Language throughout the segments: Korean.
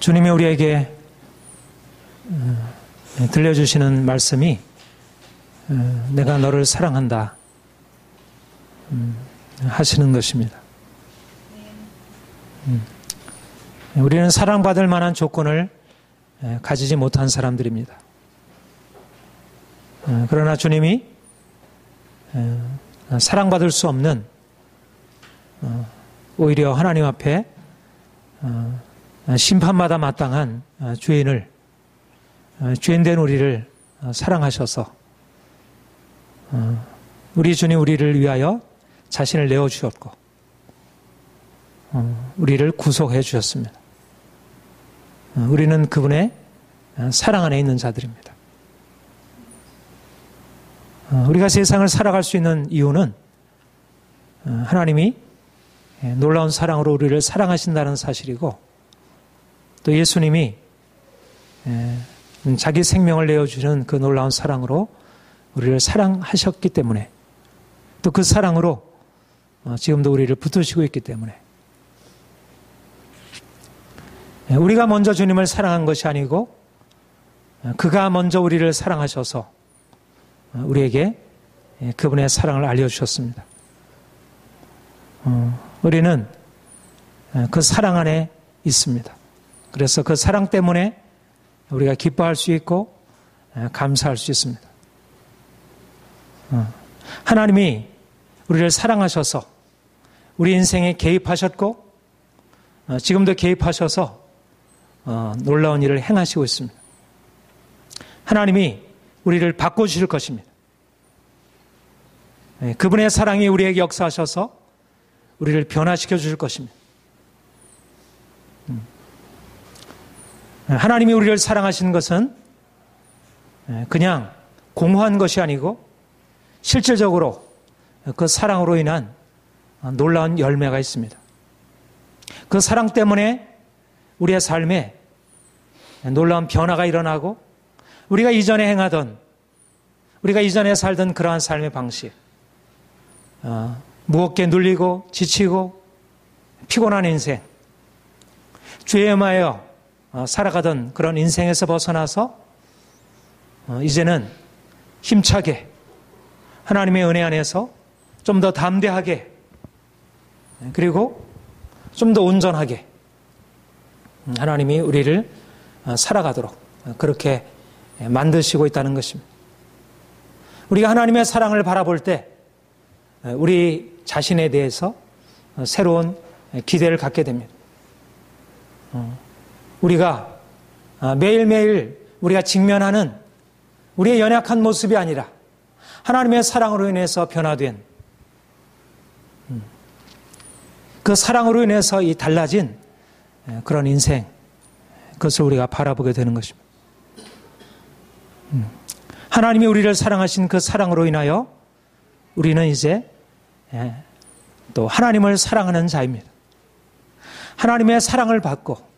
주님이 우리에게 들려주시는 말씀이 내가 너를 사랑한다 하시는 것입니다. 우리는 사랑받을 만한 조건을 가지지 못한 사람들입니다. 그러나 주님이 사랑받을 수 없는 오히려 하나님 앞에 심판마다 마땅한 죄인된 우리를 사랑하셔서 우리 주님 우리를 위하여 자신을 내어주셨고 우리를 구속해 주셨습니다. 우리는 그분의 사랑 안에 있는 자들입니다. 우리가 세상을 살아갈 수 있는 이유는 하나님이 놀라운 사랑으로 우리를 사랑하신다는 사실이고 또 예수님이 자기 생명을 내어주는 그 놀라운 사랑으로 우리를 사랑하셨기 때문에 또 그 사랑으로 지금도 우리를 붙드시고 있기 때문에 우리가 먼저 주님을 사랑한 것이 아니고 그가 먼저 우리를 사랑하셔서 우리에게 그분의 사랑을 알려주셨습니다. 우리는 그 사랑 안에 있습니다. 그래서 그 사랑 때문에 우리가 기뻐할 수 있고 감사할 수 있습니다. 하나님이 우리를 사랑하셔서 우리 인생에 개입하셨고 지금도 개입하셔서 놀라운 일을 행하시고 있습니다. 하나님이 우리를 바꿔주실 것입니다. 그분의 사랑이 우리에게 역사하셔서 우리를 변화시켜 주실 것입니다. 하나님이 우리를 사랑하시는 것은 그냥 공허한 것이 아니고 실질적으로 그 사랑으로 인한 놀라운 열매가 있습니다. 그 사랑 때문에 우리의 삶에 놀라운 변화가 일어나고 우리가 이전에 행하던 우리가 이전에 살던 그러한 삶의 방식 무겁게 눌리고 지치고 피곤한 인생 죄에 마여 살아가던 그런 인생에서 벗어나서 이제는 힘차게 하나님의 은혜 안에서 좀 더 담대하게 그리고 좀 더 온전하게 하나님이 우리를 살아가도록 그렇게 만드시고 있다는 것입니다. 우리가 하나님의 사랑을 바라볼 때 우리 자신에 대해서 새로운 기대를 갖게 됩니다. 우리가 매일매일 우리가 직면하는 우리의 연약한 모습이 아니라 하나님의 사랑으로 인해서 변화된 그 사랑으로 인해서 이 달라진 그런 인생 그것을 우리가 바라보게 되는 것입니다. 하나님이 우리를 사랑하신 그 사랑으로 인하여 우리는 이제 또 하나님을 사랑하는 자입니다. 하나님의 사랑을 받고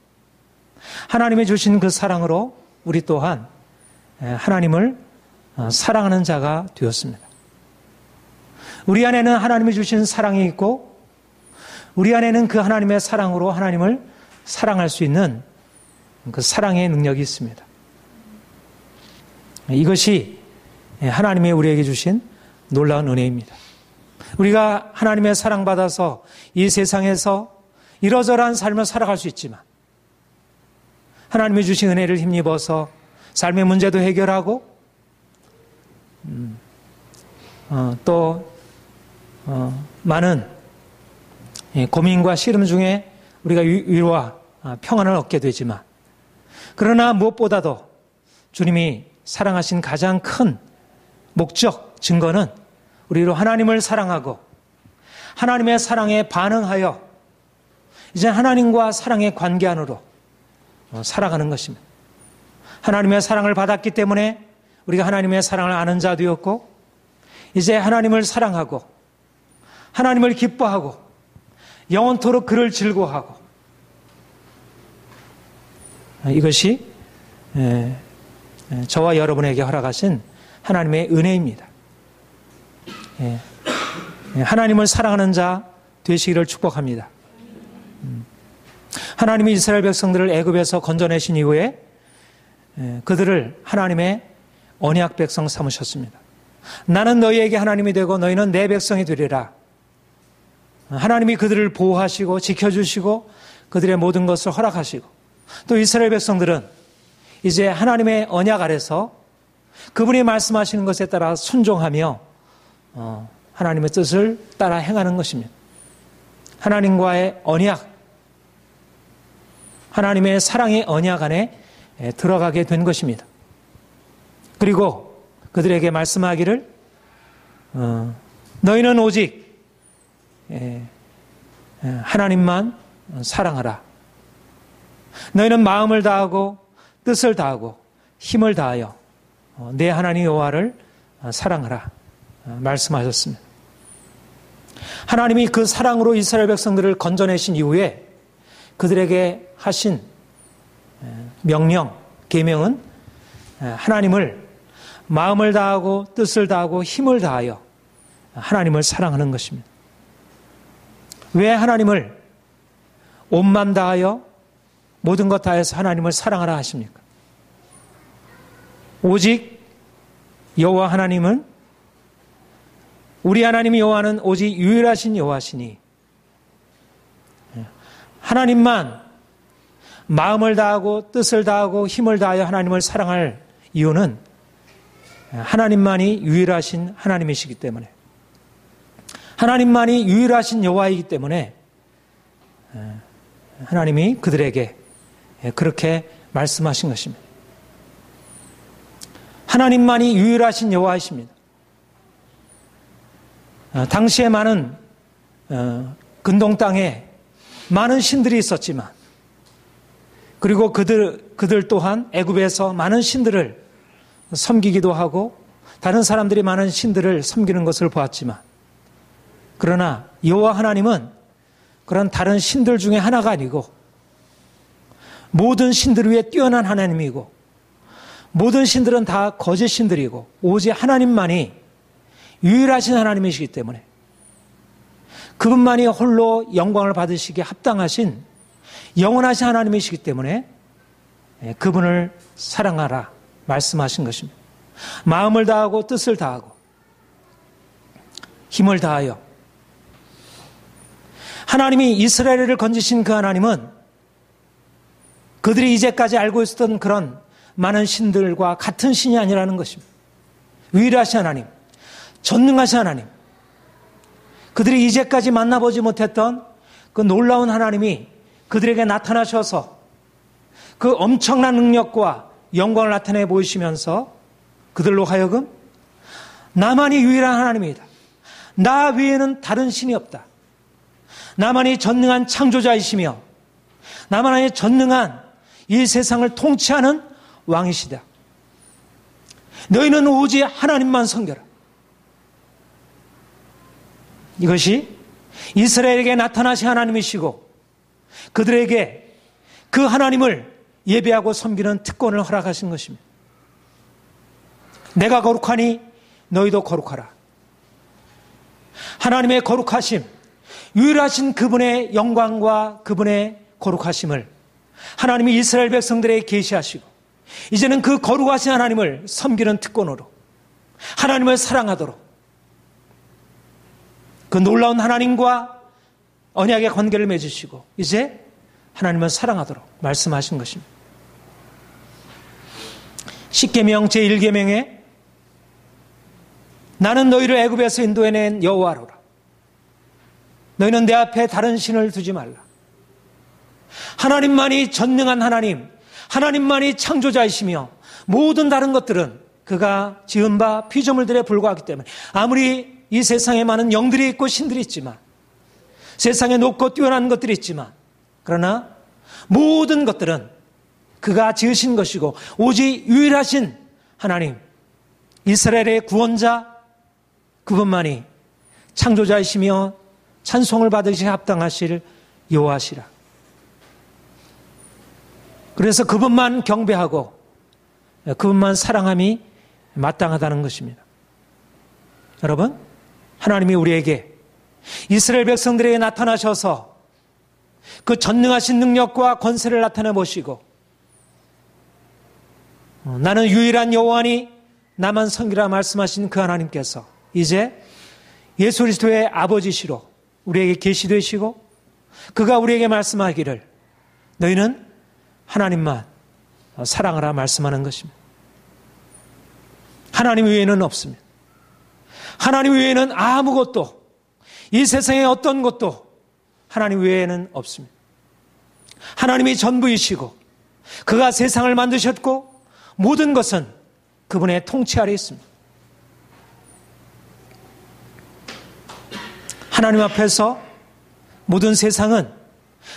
하나님이 주신 그 사랑으로 우리 또한 하나님을 사랑하는 자가 되었습니다. 우리 안에는 하나님이 주신 사랑이 있고 우리 안에는 그 하나님의 사랑으로 하나님을 사랑할 수 있는 그 사랑의 능력이 있습니다. 이것이 하나님이 우리에게 주신 놀라운 은혜입니다. 우리가 하나님의 사랑받아서 이 세상에서 이러저러한 삶을 살아갈 수 있지만 하나님이 주신 은혜를 힘입어서 삶의 문제도 해결하고 또 많은 고민과 씨름 중에 우리가 위로와 평안을 얻게 되지만 그러나 무엇보다도 주님이 사랑하신 가장 큰 목적, 증거는 우리로 하나님을 사랑하고 하나님의 사랑에 반응하여 이제 하나님과 사랑의 관계 안으로 살아가는 것입니다. 하나님의 사랑을 받았기 때문에 우리가 하나님의 사랑을 아는 자 되었고 이제 하나님을 사랑하고 하나님을 기뻐하고 영원토록 그를 즐거워하고 이것이 저와 여러분에게 허락하신 하나님의 은혜입니다. 하나님을 사랑하는 자 되시기를 축복합니다. 하나님이 이스라엘 백성들을 애굽에서 건져내신 이후에 그들을 하나님의 언약 백성 삼으셨습니다. 나는 너희에게 하나님이 되고 너희는 내 백성이 되리라. 하나님이 그들을 보호하시고 지켜주시고 그들의 모든 것을 허락하시고, 또 이스라엘 백성들은 이제 하나님의 언약 아래서 그분이 말씀하시는 것에 따라 순종하며 하나님의 뜻을 따라 행하는 것입니다. 하나님과의 언약, 하나님의 사랑의 언약 안에 들어가게 된 것입니다. 그리고 그들에게 말씀하기를 너희는 오직 하나님만 사랑하라. 너희는 마음을 다하고 뜻을 다하고 힘을 다하여 내 하나님 여호와를 사랑하라 말씀하셨습니다. 하나님이 그 사랑으로 이스라엘 백성들을 건져내신 이후에 그들에게 하신 명령, 계명은 하나님을 마음을 다하고 뜻을 다하고 힘을 다하여 하나님을 사랑하는 것입니다. 왜 하나님을 온맘 다하여 모든 것 다해서 하나님을 사랑하라 하십니까? 오직 여호와 하나님은, 우리 하나님 여호와는 오직 유일하신 여호와시니 하나님만 마음을 다하고 뜻을 다하고 힘을 다하여 하나님을 사랑할 이유는 하나님만이 유일하신 하나님이시기 때문에, 하나님만이 유일하신 여호와이기 때문에 하나님이 그들에게 그렇게 말씀하신 것입니다. 하나님만이 유일하신 여호와이십니다. 당시에 많은 근동 땅에 많은 신들이 있었지만, 그리고 그들 또한 애굽에서 많은 신들을 섬기기도 하고 다른 사람들이 많은 신들을 섬기는 것을 보았지만, 그러나 여호와 하나님은 그런 다른 신들 중에 하나가 아니고 모든 신들 위에 뛰어난 하나님이고, 모든 신들은 다 거짓 신들이고 오직 하나님만이 유일하신 하나님이시기 때문에 그분만이 홀로 영광을 받으시기에 합당하신 영원하신 하나님이시기 때문에 그분을 사랑하라 말씀하신 것입니다. 마음을 다하고 뜻을 다하고 힘을 다하여. 하나님이 이스라엘을 건지신 그 하나님은 그들이 이제까지 알고 있었던 그런 많은 신들과 같은 신이 아니라는 것입니다. 유일하신 하나님, 전능하신 하나님, 그들이 이제까지 만나보지 못했던 그 놀라운 하나님이 그들에게 나타나셔서 그 엄청난 능력과 영광을 나타내 보이시면서 그들로 하여금 나만이 유일한 하나님이다. 나 외에는 다른 신이 없다. 나만이 전능한 창조자이시며 나만이 전능한 이 세상을 통치하는 왕이시다. 너희는 오직 하나님만 섬겨라. 이것이 이스라엘에게 나타나신 하나님이시고 그들에게 그 하나님을 예배하고 섬기는 특권을 허락하신 것입니다. 내가 거룩하니 너희도 거룩하라. 하나님의 거룩하심, 유일하신 그분의 영광과 그분의 거룩하심을 하나님이 이스라엘 백성들에게 계시하시고 이제는 그 거룩하신 하나님을 섬기는 특권으로 하나님을 사랑하도록 그 놀라운 하나님과 언약의 관계를 맺으시고 이제 하나님을 사랑하도록 말씀하신 것입니다. 십계명 제1계명에 나는 너희를 애굽에서 인도해낸 여호와로라. 너희는 내 앞에 다른 신을 두지 말라. 하나님만이 전능한 하나님, 하나님만이 창조자이시며 모든 다른 것들은 그가 지은 바 피조물들에 불과하기 때문에 아무리 이 세상에 많은 영들이 있고 신들이 있지만 세상에 높고 뛰어난 것들이 있지만 그러나 모든 것들은 그가 지으신 것이고 오직 유일하신 하나님, 이스라엘의 구원자 그분만이 창조자이시며 찬송을 받으시기 합당하실 여호와시라. 그래서 그분만 경배하고 그분만 사랑함이 마땅하다는 것입니다. 여러분, 하나님이 우리에게 이스라엘 백성들에게 나타나셔서 그 전능하신 능력과 권세를 나타내 보시고 나는 유일한 여호와니 나만 섬기라 말씀하신 그 하나님께서 이제 예수 그리스도의 아버지시로 우리에게 계시되시고 그가 우리에게 말씀하기를 너희는 하나님만 사랑하라 말씀하는 것입니다. 하나님 외에는 없습니다. 하나님 외에는 아무것도, 이 세상의 어떤 것도 하나님 외에는 없습니다. 하나님이 전부이시고 그가 세상을 만드셨고 모든 것은 그분의 통치 아래 있습니다. 하나님 앞에서 모든 세상은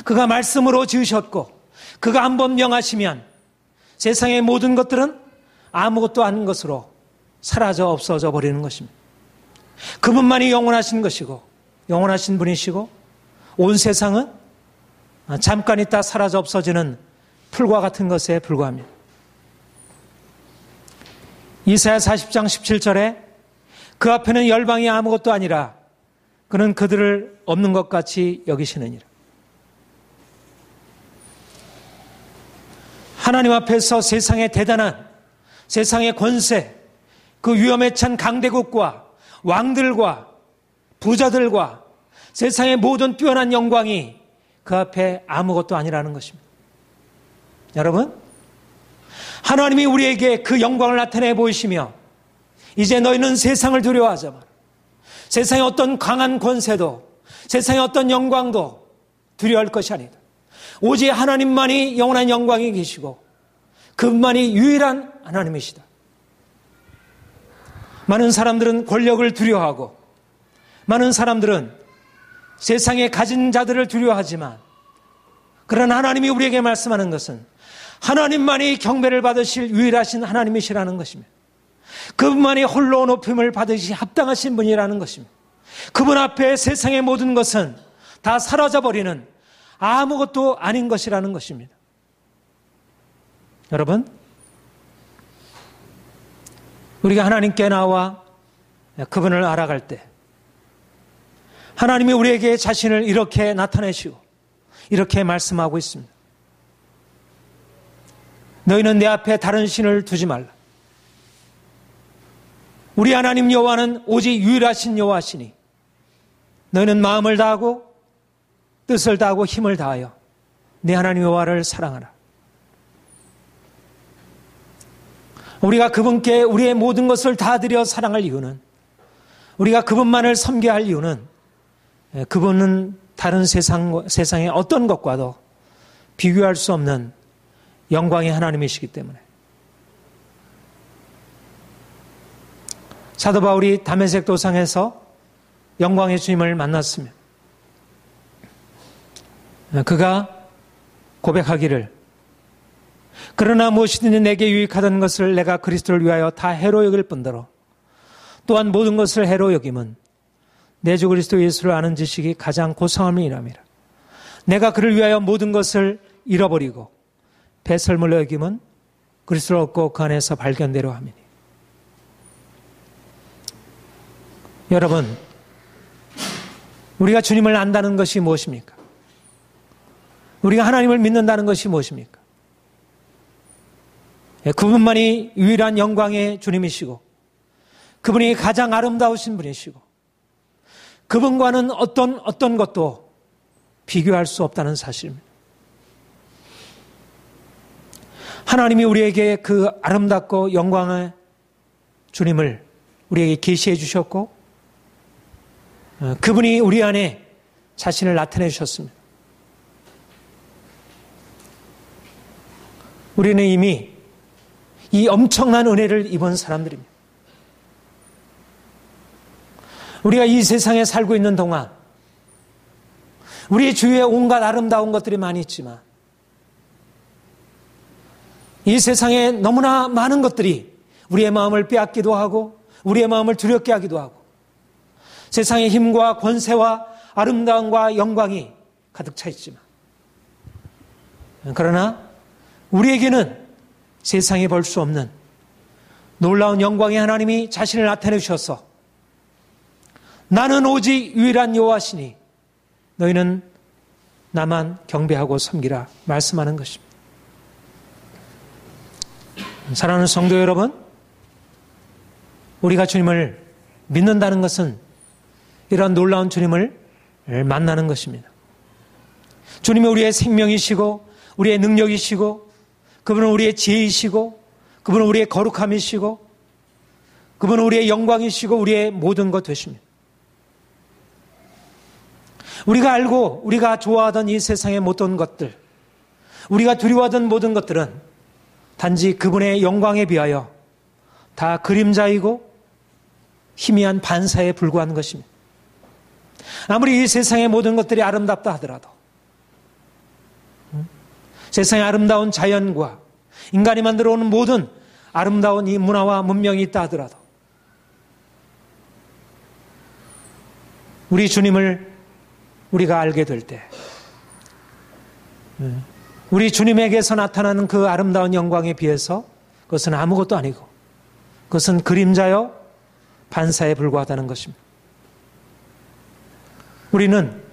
그가 말씀으로 지으셨고 그가 한번 명하시면 세상의 모든 것들은 아무것도 아닌 것으로 사라져 없어져 버리는 것입니다. 그분만이 영원하신 것이고 영원하신 분이시고 온 세상은 잠깐 있다 사라져 없어지는 풀과 같은 것에 불과합니다. 이사야 40장 17절에 그 앞에는 열방이 아무것도 아니라 그는 그들을 없는 것 같이 여기시느니라. 하나님 앞에서 세상의 대단한 세상의 권세, 그 위험에 찬 강대국과 왕들과 부자들과 세상의 모든 뛰어난 영광이 그 앞에 아무것도 아니라는 것입니다. 여러분, 하나님이 우리에게 그 영광을 나타내 보이시며 이제 너희는 세상을 두려워하지 마라. 세상의 어떤 강한 권세도 세상의 어떤 영광도 두려워할 것이 아니다. 오직 하나님만이 영원한 영광이 계시고 그분만이 유일한 하나님이시다. 많은 사람들은 권력을 두려워하고 많은 사람들은 세상에 가진 자들을 두려워하지만 그러나 하나님이 우리에게 말씀하는 것은 하나님만이 경배를 받으실 유일하신 하나님이시라는 것입니다. 그분만이 홀로 높임을 받으시 합당하신 분이라는 것입니다. 그분 앞에 세상의 모든 것은 다 사라져버리는 아무것도 아닌 것이라는 것입니다. 여러분, 우리가 하나님께 나와 그분을 알아갈 때 하나님이 우리에게 자신을 이렇게 나타내시고 이렇게 말씀하고 있습니다. 너희는 내 앞에 다른 신을 두지 말라. 우리 하나님 여호와는 오직 유일하신 여호와시니 너희는 마음을 다하고 뜻을 다하고 힘을 다하여 내 하나님 여호와를 사랑하라. 우리가 그분께 우리의 모든 것을 다 드려 사랑할 이유는, 우리가 그분만을 섬겨야 할 이유는 그분은 다른 세상의 어떤 것과도 비교할 수 없는 영광의 하나님이시기 때문에. 사도 바울이 다메섹 도상에서 영광의 주님을 만났으며 그가 고백하기를 그러나 무엇이든지 내게 유익하던 것을 내가 그리스도를 위하여 다 해로 여길 뿐더러 또한 모든 것을 해로 여김은 내 주 그리스도 예수를 아는 지식이 가장 고상함이니라. 내가 그를 위하여 모든 것을 잃어버리고 배설물로 여김은 그리스도를 얻고 그 안에서 발견되려 함이니. 여러분, 우리가 주님을 안다는 것이 무엇입니까? 우리가 하나님을 믿는다는 것이 무엇입니까? 그분만이 유일한 영광의 주님이시고 그분이 가장 아름다우신 분이시고 그분과는 어떤 것도 비교할 수 없다는 사실입니다. 하나님이 우리에게 그 아름답고 영광의 주님을 우리에게 계시해 주셨고 그분이 우리 안에 자신을 나타내 주셨습니다. 우리는 이미 이 엄청난 은혜를 입은 사람들입니다. 우리가 이 세상에 살고 있는 동안 우리 주위에 온갖 아름다운 것들이 많이 있지만 이 세상에 너무나 많은 것들이 우리의 마음을 빼앗기도 하고 우리의 마음을 두렵게 하기도 하고 세상의 힘과 권세와 아름다움과 영광이 가득 차 있지만 그러나 우리에게는 세상에 볼 수 없는 놀라운 영광의 하나님이 자신을 나타내 주셔서 나는 오직 유일한 여호와시니 너희는 나만 경배하고 섬기라 말씀하는 것입니다. 사랑하는 성도 여러분, 우리가 주님을 믿는다는 것은 이런 놀라운 주님을 만나는 것입니다. 주님이 우리의 생명이시고 우리의 능력이시고 그분은 우리의 지혜이시고 그분은 우리의 거룩함이시고 그분은 우리의 영광이시고 우리의 모든 것 되십니다. 우리가 알고 우리가 좋아하던 이 세상의 모든 것들, 우리가 두려워하던 모든 것들은 단지 그분의 영광에 비하여 다 그림자이고 희미한 반사에 불과한 것입니다. 아무리 이 세상의 모든 것들이 아름답다 하더라도 세상의 아름다운 자연과 인간이 만들어 오는 모든 아름다운 이 문화와 문명이 있다 하더라도 우리 주님을 우리가 알게 될 때 우리 주님에게서 나타나는 그 아름다운 영광에 비해서 그것은 아무것도 아니고 그것은 그림자요 반사에 불과하다는 것입니다. 우리는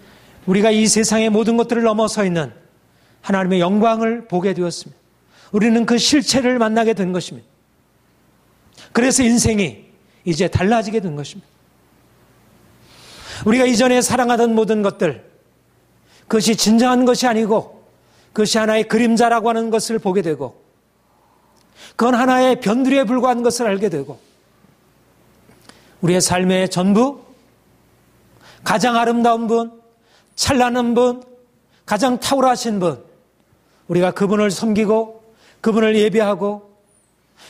우리가 이 세상의 모든 것들을 넘어서 있는 하나님의 영광을 보게 되었습니다. 우리는 그 실체를 만나게 된 것입니다. 그래서 인생이 이제 달라지게 된 것입니다. 우리가 이전에 사랑하던 모든 것들, 그것이 진정한 것이 아니고 그것이 하나의 그림자라고 하는 것을 보게 되고 그건 하나의 변두리에 불과한 것을 알게 되고 우리의 삶의 전부 가장 아름다운 분, 찬란한 분, 가장 탁월하신 분, 우리가 그분을 섬기고 그분을 예배하고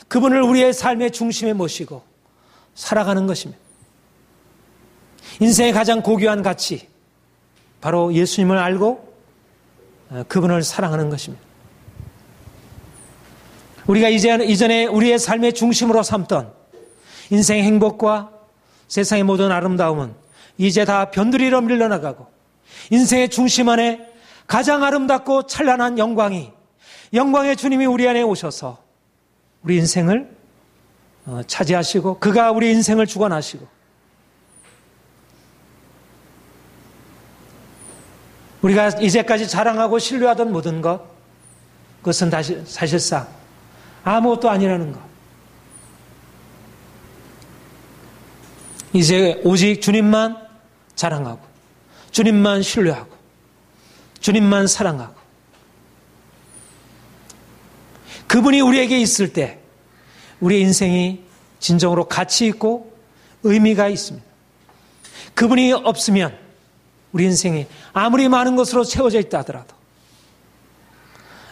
그분을 우리의 삶의 중심에 모시고 살아가는 것입니다. 인생의 가장 고귀한 가치, 바로 예수님을 알고 그분을 사랑하는 것입니다. 우리가 이전에 우리의 삶의 중심으로 삼던 인생의 행복과 세상의 모든 아름다움은 이제 다 변두리로 밀려나가고 인생의 중심 안에 가장 아름답고 찬란한 영광의 주님이 우리 안에 오셔서 우리 인생을 차지하시고 그가 우리 인생을 주관하시고 우리가 이제까지 자랑하고 신뢰하던 모든 것, 그것은 사실상 아무것도 아니라는 것. 이제 오직 주님만 자랑하고 주님만 신뢰하고 주님만 사랑하고 그분이 우리에게 있을 때 우리의 인생이 진정으로 가치 있고 의미가 있습니다. 그분이 없으면 우리 인생이 아무리 많은 것으로 채워져 있다 하더라도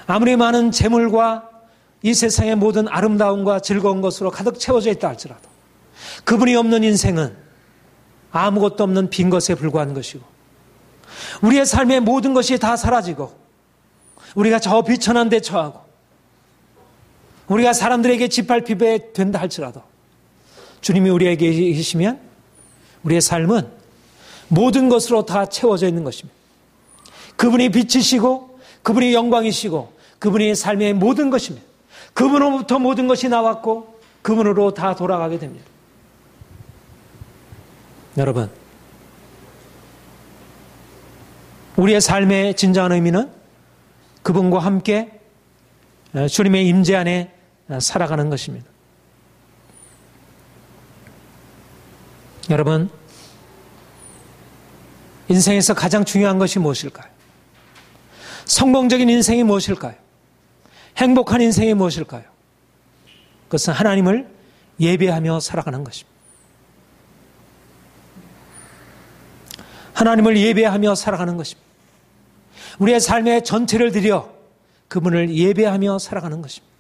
아무리 많은 재물과 이 세상의 모든 아름다움과 즐거운 것으로 가득 채워져 있다 할지라도 그분이 없는 인생은 아무것도 없는 빈 것에 불과한 것이고 우리의 삶의 모든 것이 다 사라지고 우리가 저 비천한 데 처하고 우리가 사람들에게 짓밟히게 된다 할지라도 주님이 우리에게 계시면 우리의 삶은 모든 것으로 다 채워져 있는 것입니다. 그분이 빛이시고 그분이 영광이시고 그분이 삶의 모든 것입니다. 그분으로부터 모든 것이 나왔고 그분으로 다 돌아가게 됩니다. 여러분, 우리의 삶의 진정한 의미는 그분과 함께 주님의 임재 안에 살아가는 것입니다. 여러분, 인생에서 가장 중요한 것이 무엇일까요? 성공적인 인생이 무엇일까요? 행복한 인생이 무엇일까요? 그것은 하나님을 예배하며 살아가는 것입니다. 하나님을 예배하며 살아가는 것입니다. 우리의 삶의 전체를 들여 그분을 예배하며 살아가는 것입니다.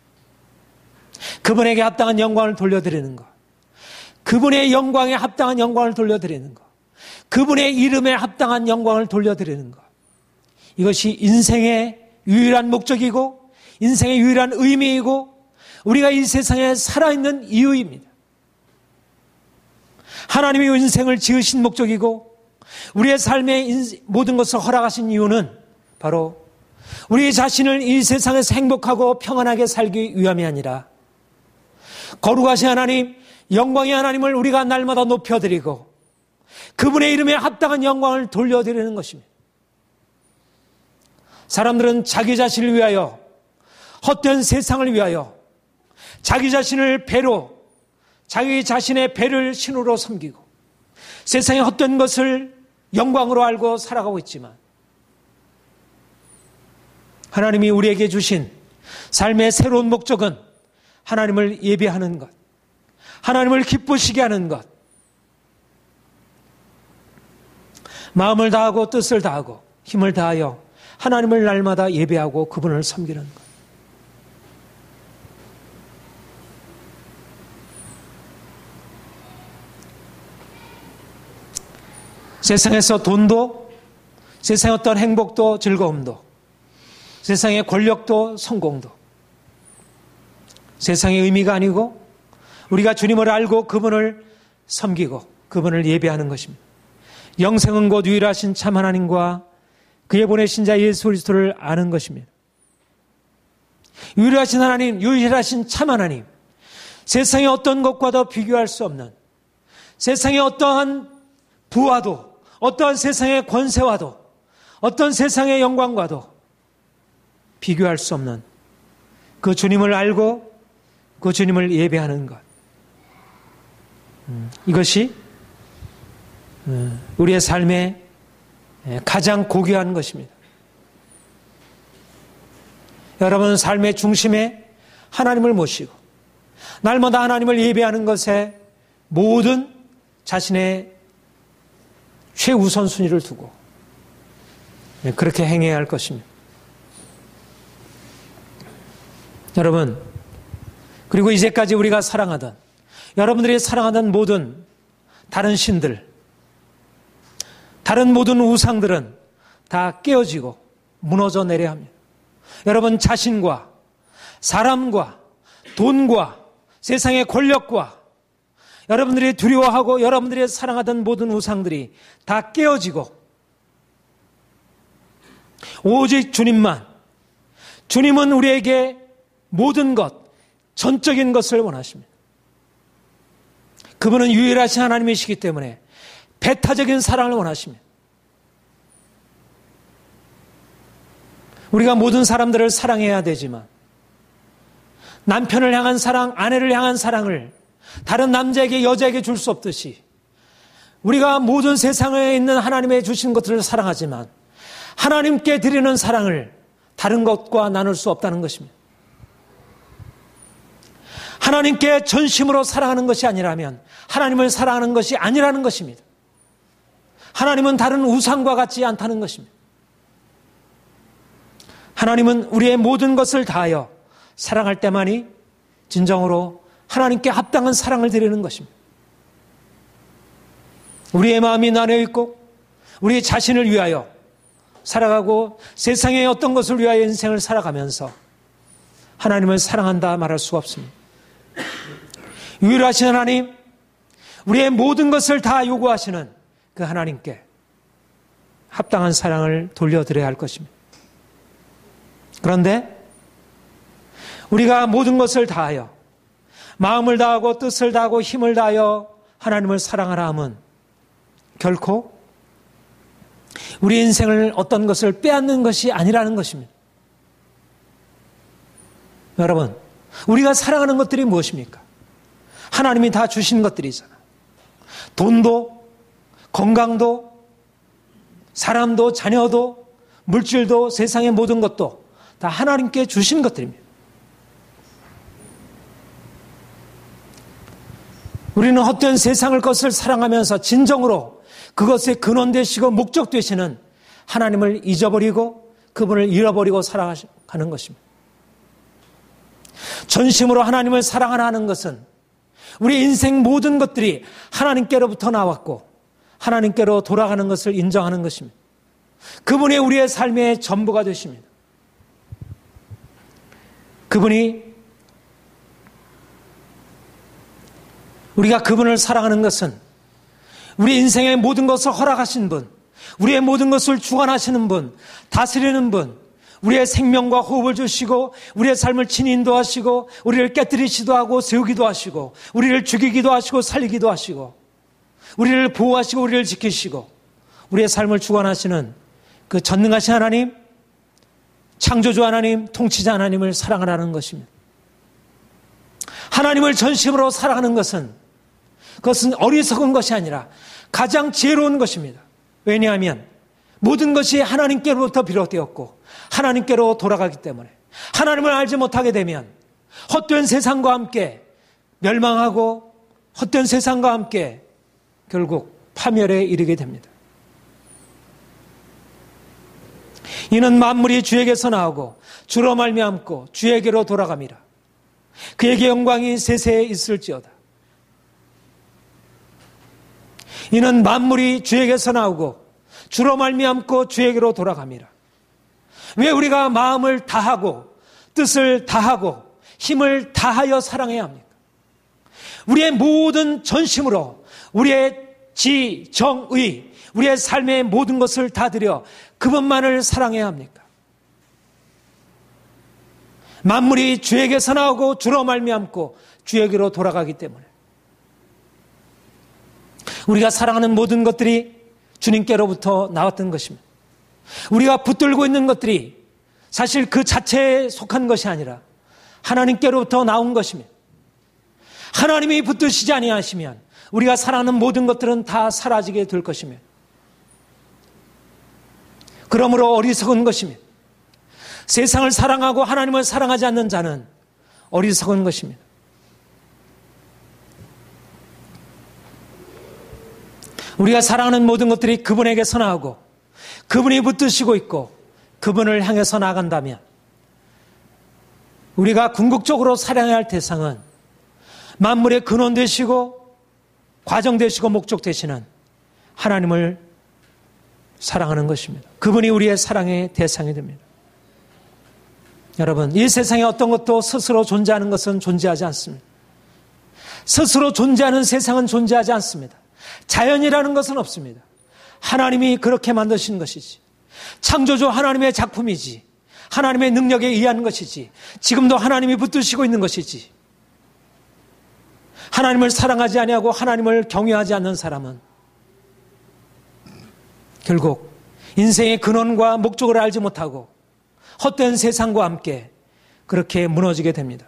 그분에게 합당한 영광을 돌려드리는 것, 그분의 영광에 합당한 영광을 돌려드리는 것, 그분의 이름에 합당한 영광을 돌려드리는 것, 이것이 인생의 유일한 목적이고 인생의 유일한 의미이고 우리가 이 세상에 살아있는 이유입니다. 하나님이 인생을 지으신 목적이고 우리의 삶의 모든 것을 허락하신 이유는 바로 우리 자신을 이 세상에서 행복하고 평안하게 살기 위함이 아니라 거룩하신 하나님, 영광의 하나님을 우리가 날마다 높여드리고 그분의 이름에 합당한 영광을 돌려드리는 것입니다. 사람들은 자기 자신을 위하여, 헛된 세상을 위하여 자기 자신을 배로, 자기 자신의 배를 신으로 섬기고 세상의 헛된 것을 영광으로 알고 살아가고 있지만, 하나님이 우리에게 주신 삶의 새로운 목적은 하나님을 예배하는 것, 하나님을 기쁘시게 하는 것, 마음을 다하고 뜻을 다하고 힘을 다하여 하나님을 날마다 예배하고 그분을 섬기는 것. 세상에서 돈도, 세상의 어떤 행복도, 즐거움도, 세상의 권력도, 성공도 세상의 의미가 아니고 우리가 주님을 알고 그분을 섬기고 그분을 예배하는 것입니다. 영생은 곧 유일하신 참 하나님과 그의 보내신 자 예수 그리스도를 아는 것입니다. 유일하신 하나님, 유일하신 참 하나님, 세상의 어떤 것과도 비교할 수 없는, 세상의 어떠한 부와도, 어떠한 세상의 권세와도, 어떤 세상의 영광과도 비교할 수 없는 그 주님을 알고 그 주님을 예배하는 것, 이것이 우리의 삶의 가장 고귀한 것입니다. 여러분, 삶의 중심에 하나님을 모시고 날마다 하나님을 예배하는 것에 모든 자신의 최우선순위를 두고 그렇게 행해야 할 것입니다. 여러분, 그리고 이제까지 우리가 사랑하던, 여러분들이 사랑하던 모든 다른 신들, 다른 모든 우상들은 다 깨어지고 무너져 내려야 합니다. 여러분, 자신과 사람과 돈과 세상의 권력과 여러분들이 두려워하고 여러분들이 사랑하던 모든 우상들이 다 깨어지고 오직 주님만, 주님은 우리에게 모든 것, 전적인 것을 원하십니다. 그분은 유일하신 하나님이시기 때문에 배타적인 사랑을 원하십니다. 우리가 모든 사람들을 사랑해야 되지만 남편을 향한 사랑, 아내를 향한 사랑을 다른 남자에게, 여자에게 줄 수 없듯이 우리가 모든 세상에 있는 하나님의 주신 것들을 사랑하지만 하나님께 드리는 사랑을 다른 것과 나눌 수 없다는 것입니다. 하나님께 전심으로 사랑하는 것이 아니라면 하나님을 사랑하는 것이 아니라는 것입니다. 하나님은 다른 우상과 같지 않다는 것입니다. 하나님은 우리의 모든 것을 다하여 사랑할 때만이 진정으로 하나님께 합당한 사랑을 드리는 것입니다. 우리의 마음이 나뉘어 있고 우리 자신을 위하여 살아가고 세상의 어떤 것을 위하여 인생을 살아가면서 하나님을 사랑한다 말할 수가 없습니다. 유일하신 하나님, 우리의 모든 것을 다 요구하시는 그 하나님께 합당한 사랑을 돌려드려야 할 것입니다. 그런데 우리가 모든 것을 다하여 마음을 다하고 뜻을 다하고 힘을 다하여 하나님을 사랑하라 함은 결코 우리 인생을 어떤 것을 빼앗는 것이 아니라는 것입니다. 여러분, 우리가 사랑하는 것들이 무엇입니까? 하나님이 다 주신 것들이잖아요. 돈도, 건강도, 사람도, 자녀도, 물질도, 세상의 모든 것도 다 하나님께 주신 것들입니다. 우리는 헛된 세상을 것을 사랑하면서 진정으로 그것의 근원 되시고 목적 되시는 하나님을 잊어버리고 그분을 잃어버리고 살아가는 것입니다. 전심으로 하나님을 사랑하는 것은 우리 인생 모든 것들이 하나님께로부터 나왔고 하나님께로 돌아가는 것을 인정하는 것입니다. 그분이 우리의 삶의 전부가 되십니다. 그분이, 우리가 그분을 사랑하는 것은 우리 인생의 모든 것을 허락하신 분, 우리의 모든 것을 주관하시는 분, 다스리는 분, 우리의 생명과 호흡을 주시고 우리의 삶을 친히 인도하시고 우리를 깨뜨리시기도 하고 세우기도 하시고 우리를 죽이기도 하시고 살리기도 하시고 우리를 보호하시고 우리를 지키시고 우리의 삶을 주관하시는 그 전능하신 하나님, 창조주 하나님, 통치자 하나님을 사랑하라는 것입니다. 하나님을 전심으로 사랑하는 것은 그것은 어리석은 것이 아니라 가장 지혜로운 것입니다. 왜냐하면 모든 것이 하나님께로부터 비롯되었고 하나님께로 돌아가기 때문에 하나님을 알지 못하게 되면 헛된 세상과 함께 멸망하고 헛된 세상과 함께 결국 파멸에 이르게 됩니다. 이는 만물이 주에게서 나오고 주로 말미암고 주에게로 돌아갑니다. 그에게 영광이 세세에 있을지어다. 이는 만물이 주에게서 나오고 주로 말미암고 주에게로 돌아갑니다. 왜 우리가 마음을 다하고 뜻을 다하고 힘을 다하여 사랑해야 합니까? 우리의 모든 전심으로 우리의 지, 정, 의, 우리의 삶의 모든 것을 다 드려 그분만을 사랑해야 합니까? 만물이 주에게서 나오고 주로 말미암고 주에게로 돌아가기 때문에 우리가 사랑하는 모든 것들이 주님께로부터 나왔던 것입니다. 우리가 붙들고 있는 것들이 사실 그 자체에 속한 것이 아니라 하나님께로부터 나온 것입니다. 하나님이 붙드시지 아니하시면 우리가 사랑하는 모든 것들은 다 사라지게 될 것입니다. 그러므로 어리석은 것입니다. 세상을 사랑하고 하나님을 사랑하지 않는 자는 어리석은 것입니다. 우리가 사랑하는 모든 것들이 그분에게서 나오고 그분이 붙드시고 있고 그분을 향해서 나간다면 우리가 궁극적으로 사랑해야 할 대상은 만물의 근원 되시고 과정 되시고 목적 되시는 하나님을 사랑하는 것입니다. 그분이 우리의 사랑의 대상이 됩니다. 여러분, 이 세상에 어떤 것도 스스로 존재하는 것은 존재하지 않습니다. 스스로 존재하는 세상은 존재하지 않습니다. 자연이라는 것은 없습니다. 하나님이 그렇게 만드신 것이지. 창조주 하나님의 작품이지. 하나님의 능력에 의한 것이지. 지금도 하나님이 붙드시고 있는 것이지. 하나님을 사랑하지 아니하고 하나님을 경외하지 않는 사람은 결국 인생의 근원과 목적을 알지 못하고 헛된 세상과 함께 그렇게 무너지게 됩니다.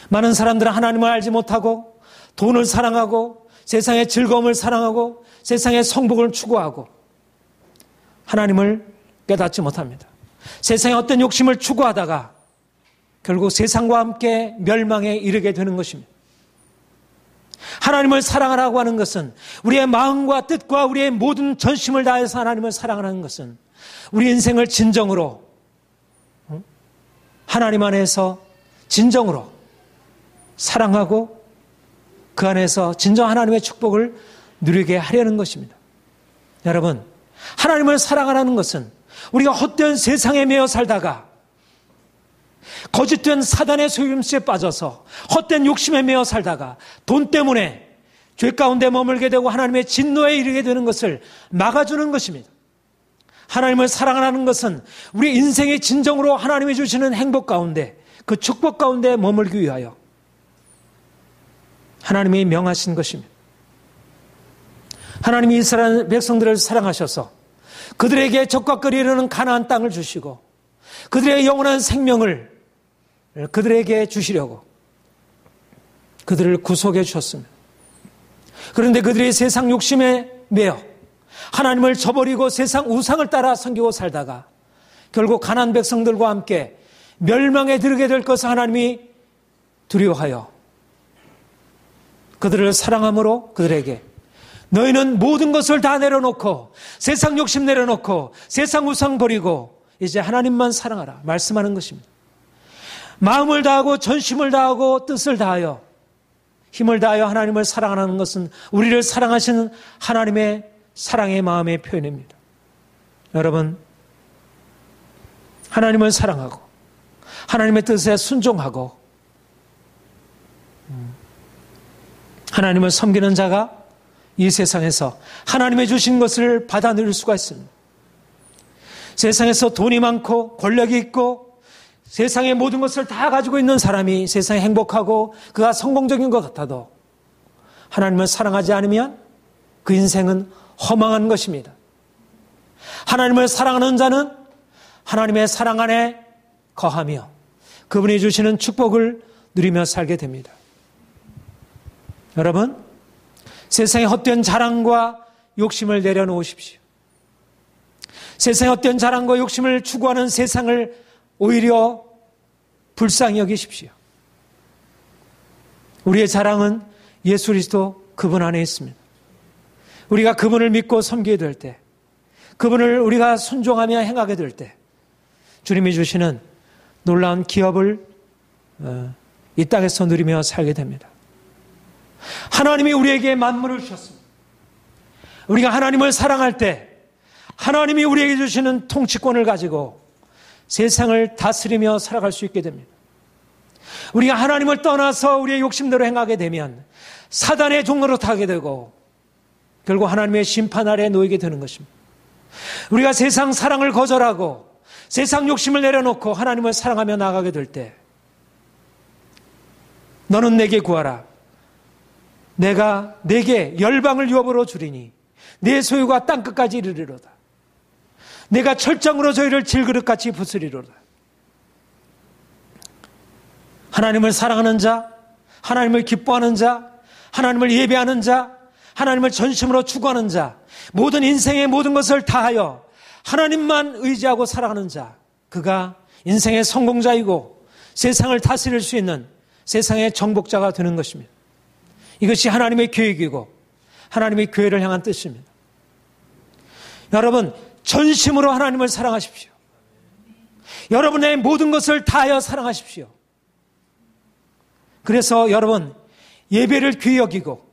많은 사람들은 하나님을 알지 못하고 돈을 사랑하고 세상의 즐거움을 사랑하고 세상의 성복을 추구하고 하나님을 깨닫지 못합니다. 세상의 어떤 욕심을 추구하다가 결국 세상과 함께 멸망에 이르게 되는 것입니다. 하나님을 사랑하라고 하는 것은 우리의 마음과 뜻과 우리의 모든 전심을 다해서 하나님을 사랑하는 것은 우리 인생을 진정으로 하나님 안에서 진정으로 사랑하고 그 안에서 진정 하나님의 축복을 누리게 하려는 것입니다. 여러분, 하나님을 사랑하라는 것은 우리가 헛된 세상에 매여 살다가 거짓된 사단의 속임수에 빠져서 헛된 욕심에 매여 살다가 돈 때문에 죄 가운데 머물게 되고 하나님의 진노에 이르게 되는 것을 막아주는 것입니다. 하나님을 사랑하라는 것은 우리 인생의 진정으로 하나님이 주시는 행복 가운데 그 축복 가운데 머물기 위하여 하나님이 명하신 것입니다. 하나님이 이스라엘 백성들을 사랑하셔서 그들에게 적과거리 이르는 가나안 땅을 주시고 그들의 영원한 생명을 그들에게 주시려고 그들을 구속해 주셨습니다. 그런데 그들이 세상 욕심에 매여 하나님을 저버리고 세상 우상을 따라 섬기고 살다가 결국 가나안 백성들과 함께 멸망에 들게 될 것을 하나님이 두려워하여 그들을 사랑함으로 그들에게 너희는 모든 것을 다 내려놓고 세상 욕심 내려놓고 세상 우상 버리고 이제 하나님만 사랑하라 말씀하는 것입니다. 마음을 다하고 전심을 다하고 뜻을 다하여 힘을 다하여 하나님을 사랑하는 것은 우리를 사랑하시는 하나님의 사랑의 마음의 표현입니다. 여러분, 하나님을 사랑하고 하나님의 뜻에 순종하고 하나님을 섬기는 자가 이 세상에서 하나님의 주신 것을 받아 누릴 수가 있습니다. 세상에서 돈이 많고 권력이 있고 세상의 모든 것을 다 가지고 있는 사람이 세상에 행복하고 그가 성공적인 것 같아도 하나님을 사랑하지 않으면 그 인생은 허망한 것입니다. 하나님을 사랑하는 자는 하나님의 사랑 안에 거하며 그분이 주시는 축복을 누리며 살게 됩니다. 여러분, 세상의 헛된 자랑과 욕심을 내려놓으십시오. 세상의 헛된 자랑과 욕심을 추구하는 세상을 오히려 불쌍히 여기십시오. 우리의 자랑은 예수 그리스도 그분 안에 있습니다. 우리가 그분을 믿고 섬기게 될 때, 그분을 우리가 순종하며 행하게 될 때 주님이 주시는 놀라운 기업을 이 땅에서 누리며 살게 됩니다. 하나님이 우리에게 만물을 주셨습니다. 우리가 하나님을 사랑할 때 하나님이 우리에게 주시는 통치권을 가지고 세상을 다스리며 살아갈 수 있게 됩니다. 우리가 하나님을 떠나서 우리의 욕심대로 행하게 되면 사단의 종로로 타게 되고 결국 하나님의 심판 아래에 놓이게 되는 것입니다. 우리가 세상 사랑을 거절하고 세상 욕심을 내려놓고 하나님을 사랑하며 나가게 될 때 너는 내게 구하라. 내가 내게 열방을 유업으로 주리니 내 소유가 땅끝까지 이르리로다. 내가 철장으로 저희를 질그릇같이 부수리로다. 하나님을 사랑하는 자, 하나님을 기뻐하는 자, 하나님을 예배하는 자, 하나님을 전심으로 추구하는 자, 모든 인생의 모든 것을 다하여 하나님만 의지하고 살아가는 자, 그가 인생의 성공자이고 세상을 다스릴 수 있는 세상의 정복자가 되는 것입니다. 이것이 하나님의 계획이고 하나님의 교회를 향한 뜻입니다. 여러분, 전심으로 하나님을 사랑하십시오. 여러분의 모든 것을 다하여 사랑하십시오. 그래서 여러분, 예배를 귀히 여기고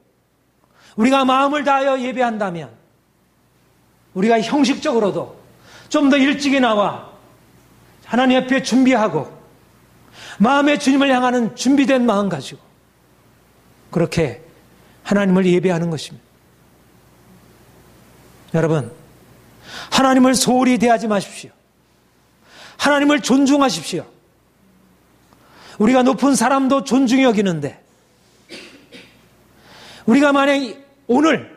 우리가 마음을 다하여 예배한다면 우리가 형식적으로도 좀 더 일찍이 나와 하나님 앞에 준비하고 마음의 주님을 향하는 준비된 마음 가지고 그렇게 하나님을 예배하는 것입니다. 여러분, 하나님을 소홀히 대하지 마십시오. 하나님을 존중하십시오. 우리가 높은 사람도 존중히 여기는데 우리가 만약 오늘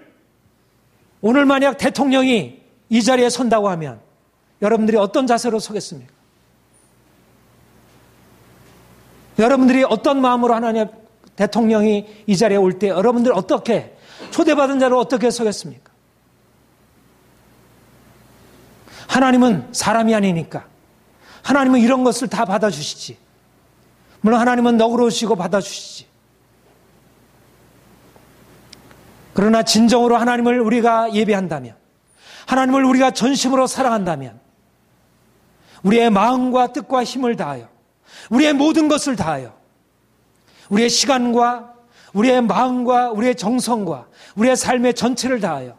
만약 대통령이 이 자리에 선다고 하면 여러분들이 어떤 자세로 서겠습니까? 여러분들이 어떤 마음으로 하나님 대통령이 이 자리에 올 때 여러분들 어떻게 초대받은 자로 어떻게 서겠습니까? 하나님은 사람이 아니니까 하나님은 이런 것을 다 받아주시지. 물론 하나님은 너그러우시고 받아주시지. 그러나 진정으로 하나님을 우리가 예배한다면, 하나님을 우리가 전심으로 사랑한다면 우리의 마음과 뜻과 힘을 다하여 우리의 모든 것을 다하여 우리의 시간과 우리의 마음과 우리의 정성과 우리의 삶의 전체를 다하여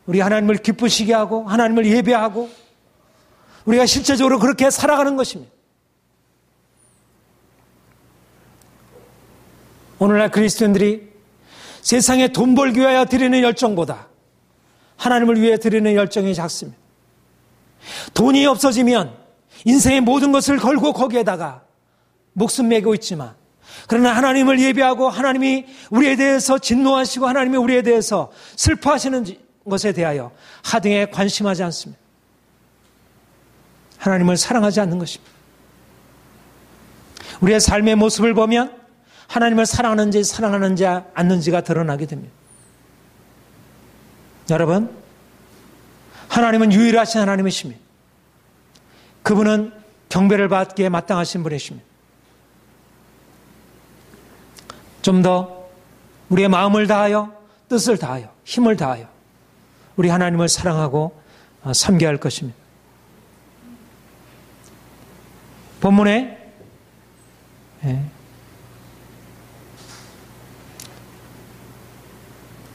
우리 하나님을 기쁘시게 하고 하나님을 예배하고 우리가 실제적으로 그렇게 살아가는 것입니다. 오늘날 그리스도인들이 세상에 돈 벌기 위하여 드리는 열정보다 하나님을 위해 드리는 열정이 작습니다. 돈이 없어지면 인생의 모든 것을 걸고 거기에다가 목숨 매고 있지만 그러나 하나님을 예배하고 하나님이 우리에 대해서 진노하시고 하나님이 우리에 대해서 슬퍼하시는 것에 대하여 하등에 관심하지 않습니다. 하나님을 사랑하지 않는 것입니다. 우리의 삶의 모습을 보면 하나님을 사랑하는지 사랑하는지 않는지가 드러나게 됩니다. 여러분, 하나님은 유일하신 하나님이십니다. 그분은 경배를 받기에 마땅하신 분이십니다. 좀 더 우리의 마음을 다하여 뜻을 다하여 힘을 다하여 우리 하나님을 사랑하고 섬겨야 할 것입니다. 본문에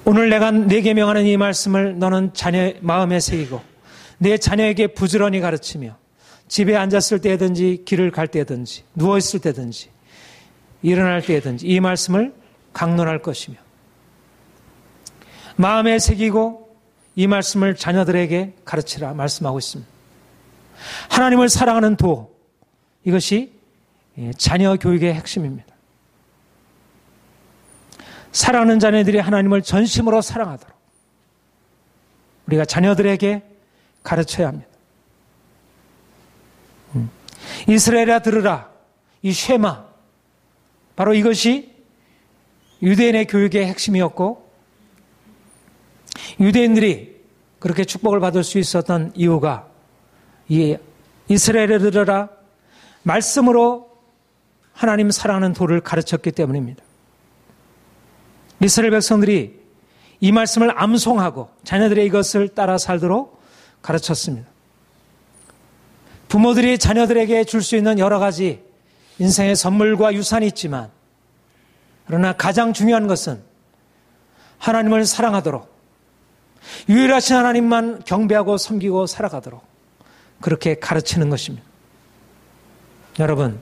오늘 내가 네게 명하는 이 말씀을 너는 자녀의 마음에 새기고 내 자녀에게 부지런히 가르치며 집에 앉았을 때든지 길을 갈 때든지 누워있을 때든지 일어날 때든지 이 말씀을 강론할 것이며 마음에 새기고 이 말씀을 자녀들에게 가르치라 말씀하고 있습니다. 하나님을 사랑하는 도, 이것이 자녀 교육의 핵심입니다. 사랑하는 자녀들이 하나님을 전심으로 사랑하도록 우리가 자녀들에게 가르쳐야 합니다. 이스라엘아 들으라. 이 쉐마, 바로 이것이 유대인의 교육의 핵심이었고, 유대인들이 그렇게 축복을 받을 수 있었던 이유가 이 이스라엘에 들으라 말씀으로 하나님 사랑하는 도를 가르쳤기 때문입니다. 이스라엘 백성들이 이 말씀을 암송하고 자녀들의 이것을 따라 살도록 가르쳤습니다. 부모들이 자녀들에게 줄 수 있는 여러 가지 인생의 선물과 유산이 있지만, 그러나 가장 중요한 것은 하나님을 사랑하도록, 유일하신 하나님만 경배하고 섬기고 살아가도록 그렇게 가르치는 것입니다. 여러분,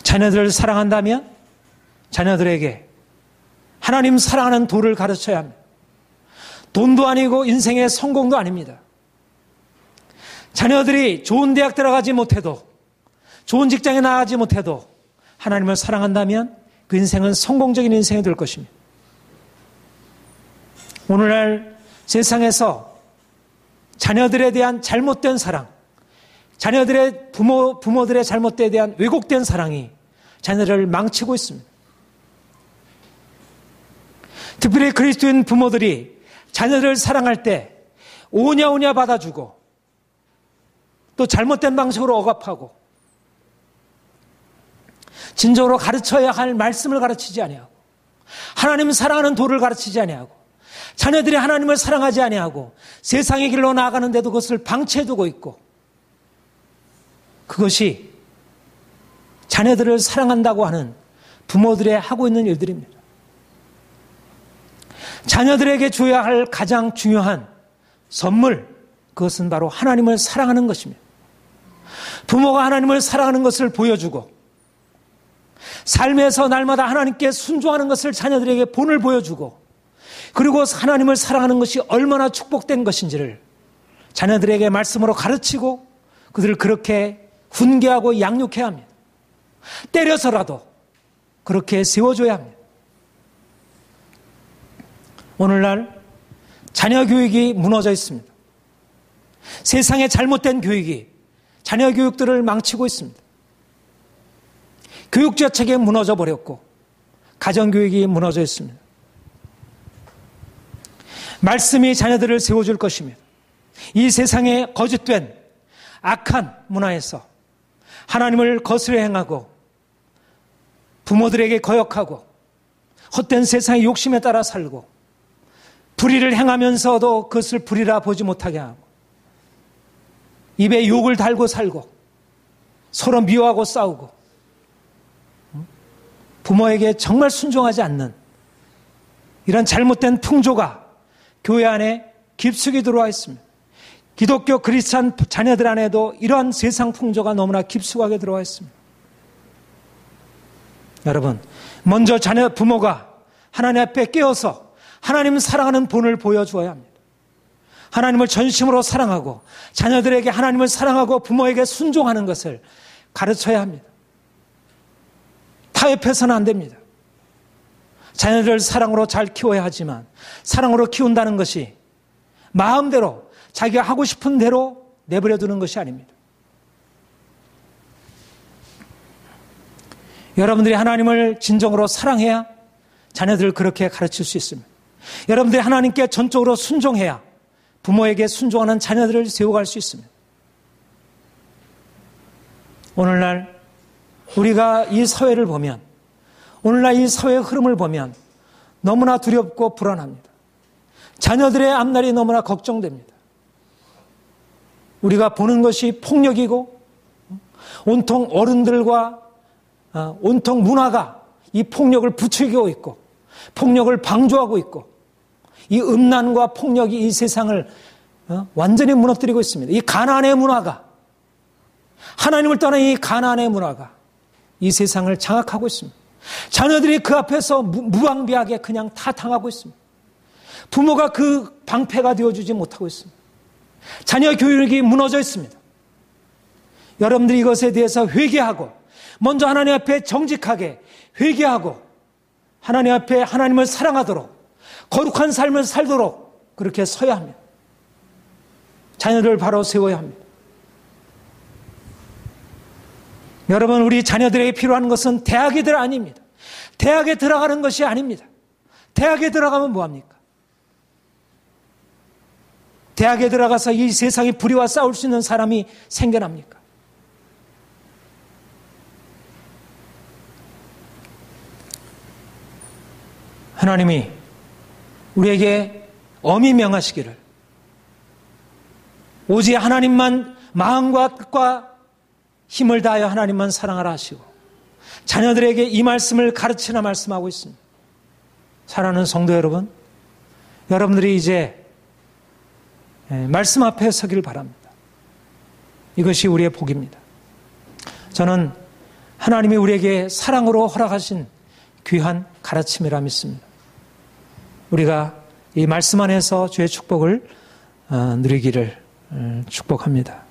자녀들을 사랑한다면 자녀들에게 하나님 사랑하는 도를 가르쳐야 합니다. 돈도 아니고 인생의 성공도 아닙니다. 자녀들이 좋은 대학 들어가지 못해도, 좋은 직장에 나가지 못해도 하나님을 사랑한다면 그 인생은 성공적인 인생이 될 것입니다. 오늘날 세상에서 자녀들에 대한 잘못된 사랑, 자녀들의 부모들의 잘못에 대한 왜곡된 사랑이 자녀를 망치고 있습니다. 특별히 그리스도인 부모들이 자녀들을 사랑할 때 오냐오냐 받아주고, 또 잘못된 방식으로 억압하고, 진정으로 가르쳐야 할 말씀을 가르치지 아니하고, 하나님 사랑하는 도를 가르치지 아니하고, 자녀들이 하나님을 사랑하지 아니하고 세상의 길로 나아가는데도 그것을 방치해두고 있고, 그것이 자녀들을 사랑한다고 하는 부모들의 하고 있는 일들입니다. 자녀들에게 줘야 할 가장 중요한 선물, 그것은 바로 하나님을 사랑하는 것입니다. 부모가 하나님을 사랑하는 것을 보여주고, 삶에서 날마다 하나님께 순종하는 것을 자녀들에게 본을 보여주고, 그리고 하나님을 사랑하는 것이 얼마나 축복된 것인지를 자녀들에게 말씀으로 가르치고 그들을 그렇게 훈계하고 양육해야 합니다. 때려서라도 그렇게 세워줘야 합니다. 오늘날 자녀 교육이 무너져 있습니다. 세상의 잘못된 교육이 자녀 교육들을 망치고 있습니다. 교육 자체가 무너져 버렸고 가정 교육이 무너져 있습니다. 말씀이 자녀들을 세워줄 것입니다. 이 세상의 거짓된 악한 문화에서 하나님을 거스려 행하고 부모들에게 거역하고 헛된 세상의 욕심에 따라 살고 불의를 행하면서도 그것을 불의라 보지 못하게 하고 입에 욕을 달고 살고 서로 미워하고 싸우고 부모에게 정말 순종하지 않는 이런 잘못된 풍조가 교회 안에 깊숙이 들어와 있습니다. 기독교 크리스찬 자녀들 안에도 이러한 세상 풍조가 너무나 깊숙하게 들어와 있습니다. 여러분, 먼저 부모가 하나님 앞에 깨어서 하나님 사랑하는 본을 보여주어야 합니다. 하나님을 전심으로 사랑하고 자녀들에게 하나님을 사랑하고 부모에게 순종하는 것을 가르쳐야 합니다. 타협해서는 안 됩니다. 자녀들을 사랑으로 잘 키워야 하지만 사랑으로 키운다는 것이 마음대로 자기가 하고 싶은 대로 내버려 두는 것이 아닙니다. 여러분들이 하나님을 진정으로 사랑해야 자녀들을 그렇게 가르칠 수 있습니다. 여러분들이 하나님께 전적으로 순종해야 부모에게 순종하는 자녀들을 세워갈 수 있습니다. 오늘날 우리가 이 사회를 보면, 오늘날 이 사회의 흐름을 보면 너무나 두렵고 불안합니다. 자녀들의 앞날이 너무나 걱정됩니다. 우리가 보는 것이 폭력이고 온통 어른들과 온통 문화가 이 폭력을 부추기고 있고 폭력을 방조하고 있고 이 음란과 폭력이 이 세상을 완전히 무너뜨리고 있습니다. 이 가난의 문화가, 하나님을 떠난 이 가난의 문화가 이 세상을 장악하고 있습니다. 자녀들이 그 앞에서 무방비하게 그냥 다 당하고 있습니다. 부모가 그 방패가 되어주지 못하고 있습니다. 자녀 교육이 무너져 있습니다. 여러분들이 이것에 대해서 회개하고 먼저 하나님 앞에 정직하게 회개하고 하나님 앞에 하나님을 사랑하도록 거룩한 삶을 살도록 그렇게 서야 합니다. 자녀를 바로 세워야 합니다. 여러분, 우리 자녀들에게 필요한 것은 대학이들 아닙니다. 대학에 들어가는 것이 아닙니다. 대학에 들어가면 뭐합니까? 대학에 들어가서 이 세상의 불의와 싸울 수 있는 사람이 생겨납니까? 하나님이 우리에게 엄히 명하시기를 오직 하나님만 마음과 뜻과 힘을 다하여 하나님만 사랑하라 하시고 자녀들에게 이 말씀을 가르치나 말씀하고 있습니다. 사랑하는 성도 여러분, 여러분들이 이제 말씀 앞에 서기를 바랍니다. 이것이 우리의 복입니다. 저는 하나님이 우리에게 사랑으로 허락하신 귀한 가르침이라 믿습니다. 우리가 이 말씀 안에서 주의 축복을 누리기를 축복합니다.